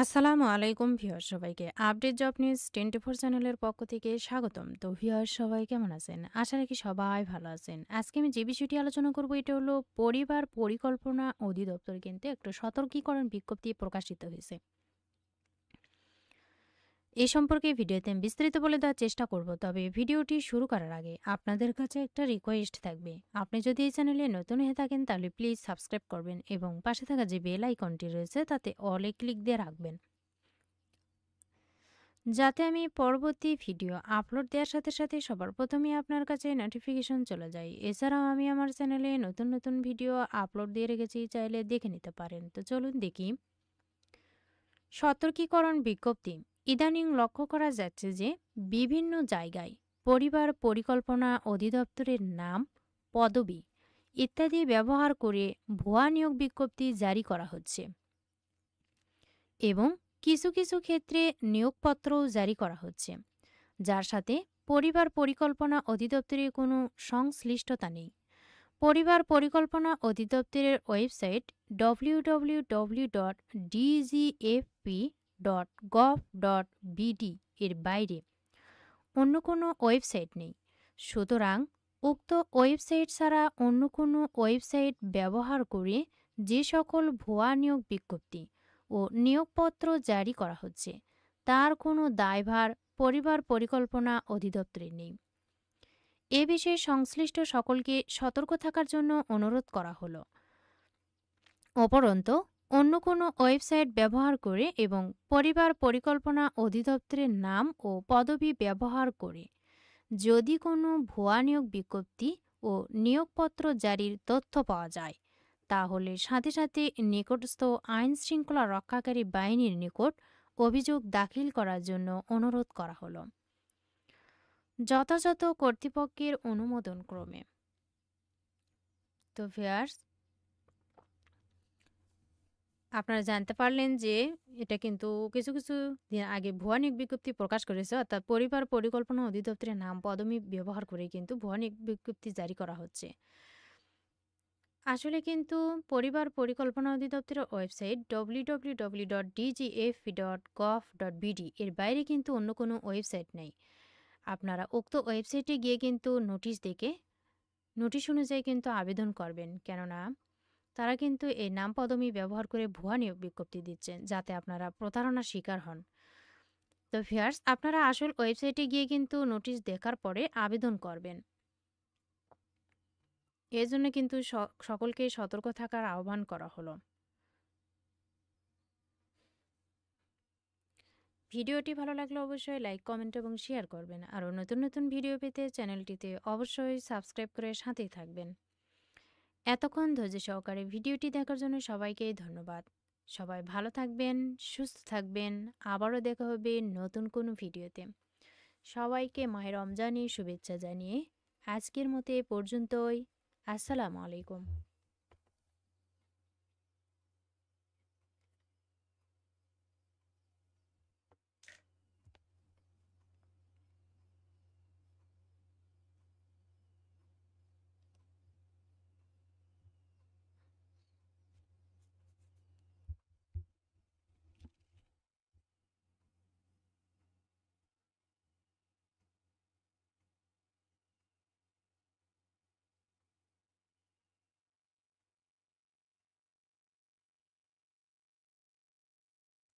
আসসালামু আলাইকুম ভিউয়ার্স সবাইকে আপডেট জব নিউজ 24 চ্যানেলের পক্ষ থেকে স্বাগতম। তো ভিউয়ার্স সবাই কেমন আছেন? আশা রাখি সবাই ভালো আছেন। আজকে আমি যে বিষয়টি আলোচনা করব এটা হলো পরিবার পরিকল্পনা অধিদপ্তর কিন্তু একটা সতর্কীকরণ বিজ্ঞপ্তি প্রকাশিত হয়েছে। এই সম্পর্কে ভিডিওতে আমি বিস্তারিত বলে দেওয়ার চেষ্টা করব, তবে ভিডিওটি শুরু করার আগে আপনাদের কাছে একটা রিকোয়েস্ট থাকবে। আপনি যদি এই চ্যানেলে নতুন হয়ে থাকেন তাহলে প্লিজ সাবস্ক্রাইব করবেন এবং পাশে থাকা যে বেল আইকনটি রয়েছে তাতে অলে ক্লিক দিয়ে রাখবেন, যাতে আমি পরবর্তী ভিডিও আপলোড দেওয়ার সাথে সাথে সবার প্রথমে আপনার কাছে নোটিফিকেশন চলে যায়। এছাড়াও আমি আমার চ্যানেলে নতুন নতুন ভিডিও আপলোড দিয়ে রেখেছি, চাইলে দেখে নিতে পারেন। তো চলুন দেখি। সতর্কীকরণ বিজ্ঞপ্তি। ইদানিং লক্ষ্য করা যাচ্ছে যে বিভিন্ন জায়গায় পরিবার পরিকল্পনা অধিদপ্তরের নাম, পদবি ইত্যাদি ব্যবহার করে ভুয়া নিয়োগ বিজ্ঞপ্তি জারি করা হচ্ছে এবং কিছু কিছু ক্ষেত্রে নিয়োগপত্রও জারি করা হচ্ছে, যার সাথে পরিবার পরিকল্পনা অধিদপ্তরের কোনো সংশ্লিষ্টতা নেই। পরিবার পরিকল্পনা অধিদপ্তরের ওয়েবসাইট www.dgfp.gov.bd এর বাইরে অন্য কোনো ওয়েবসাইট নেই। সুতরাং উক্ত ওয়েবসাইট ছাড়া অন্য কোনো ওয়েবসাইট ব্যবহার করে যে সকল ভুয়া নিয়োগ বিজ্ঞপ্তি ও নিয়োগপত্র জারি করা হচ্ছে তার কোনো দায়ভার পরিবার পরিকল্পনা অধিদপ্তরের নেই। এ বিষয়ে সংশ্লিষ্ট সকলকে সতর্ক থাকার জন্য অনুরোধ করা হলো। উপরন্তু অন্য কোনো ওয়েবসাইট ব্যবহার করে এবং পরিবার পরিকল্পনা অধিদপ্তরের নাম ও পদবি ব্যবহার করে যদি কোনো ভুয়া নিয়োগ বিজ্ঞপ্তি ও নিয়োগপত্র জারির তথ্য পাওয়া যায়, তাহলে সাথে সাথে নিকটস্থ আইন শৃঙ্খলা রক্ষাকারী বাহিনীর নিকট অভিযোগ দাখিল করার জন্য অনুরোধ করা হলো, যথাযথ কর্তৃপক্ষের অনুমোদন ক্রমে। তো ভিউয়ার্স, আপনারা জানতে পারলেন যে এটা কিন্তু কিছু কিছু দিন আগে ভুয়া নিয়োগ বিজ্ঞপ্তি প্রকাশ করেছে, অর্থাৎ পরিবার পরিকল্পনা অধিদপ্তরের নাম পদবি ব্যবহার করে কিন্তু ভুয়া নিয়োগ বিজ্ঞপ্তি জারি করা হচ্ছে। আসলে কিন্তু পরিবার পরিকল্পনা অধিদপ্তরের ওয়েবসাইট www.dgf.gov.bd এর বাইরে কিন্তু অন্য কোনো ওয়েবসাইট নেই। আপনারা উক্ত ওয়েবসাইটে গিয়ে কিন্তু নোটিশ অনুযায়ী কিন্তু আবেদন করবেন, কেননা তারা কিন্তু এই নাম পদবি ব্যবহার করে ভুয়া নিয়োগ বিজ্ঞপ্তি দিচ্ছেন, যাতে আপনারা প্রতারণার শিকার হন। তো ভিউয়ার্স, আপনারা আসল ওয়েবসাইটে গিয়ে কিন্তু নোটিশ দেখার পরে আবেদন করবেন। এর জন্য কিন্তু সকলকে সতর্ক থাকার আহ্বান করা হলো। ভিডিওটি ভালো লাগলে অবশ্যই লাইক, কমেন্ট এবং শেয়ার করবেন। আরও নতুন নতুন ভিডিও পেতে চ্যানেলটিতে অবশ্যই সাবস্ক্রাইব করে সাথেই থাকবেন। এতক্ষণ ধৈর্য সহকারে ভিডিওটি দেখার জন্য সবাইকে ধন্যবাদ। সবাই ভালো থাকবেন, সুস্থ থাকবেন। আবারও দেখা হবে নতুন কোনো ভিডিওতে। সবাইকে মাহে রমজানের শুভেচ্ছা জানিয়ে আজকের মতো এ পর্যন্তই। আসসালামু আলাইকুম।